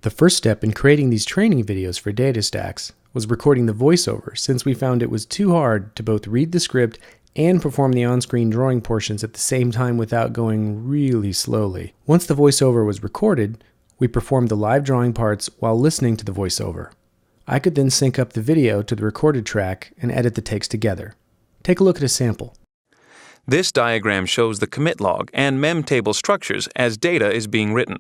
The first step in creating these training videos for Datastax was recording the voiceover, since we found it was too hard to both read the script and perform the on-screen drawing portions at the same time without going really slowly. Once the voiceover was recorded, we performed the live drawing parts while listening to the voiceover. I could then sync up the video to the recorded track and edit the takes together. Take a look at a sample. This diagram shows the commit log and mem table structures as data is being written.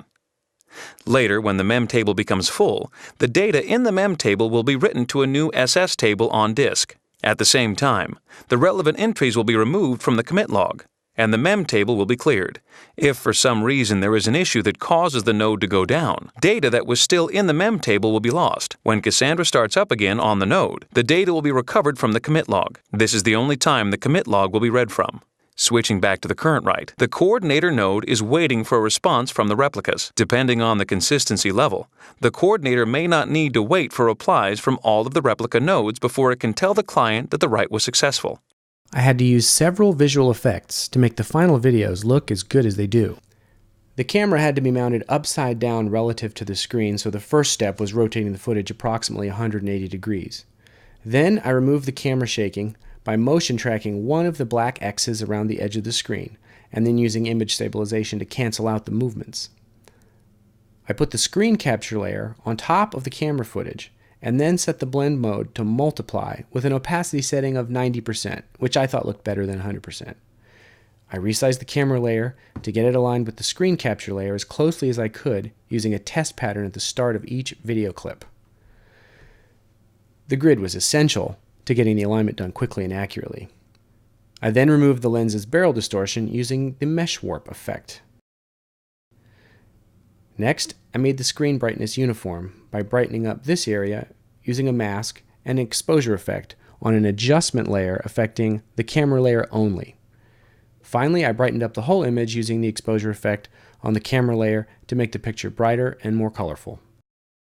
Later, when the mem table becomes full, the data in the mem table will be written to a new SS table on disk. At the same time, the relevant entries will be removed from the commit log, and the mem table will be cleared. If for some reason there is an issue that causes the node to go down, data that was still in the mem table will be lost. When Cassandra starts up again on the node, the data will be recovered from the commit log. This is the only time the commit log will be read from. Switching back to the current write, the coordinator node is waiting for a response from the replicas. Depending on the consistency level, the coordinator may not need to wait for replies from all of the replica nodes before it can tell the client that the write was successful. I had to use several visual effects to make the final videos look as good as they do. The camera had to be mounted upside down relative to the screen, so the first step was rotating the footage approximately 180 degrees. Then I removed the camera shaking by motion tracking one of the black X's around the edge of the screen, and then using image stabilization to cancel out the movements. I put the screen capture layer on top of the camera footage, and then set the blend mode to multiply with an opacity setting of 90%, which I thought looked better than 100%. I resized the camera layer to get it aligned with the screen capture layer as closely as I could, using a test pattern at the start of each video clip. The grid was essential to getting the alignment done quickly and accurately. I then removed the lens's barrel distortion using the mesh warp effect. Next, I made the screen brightness uniform by brightening up this area using a mask and an exposure effect on an adjustment layer affecting the camera layer only. Finally, I brightened up the whole image using the exposure effect on the camera layer to make the picture brighter and more colorful.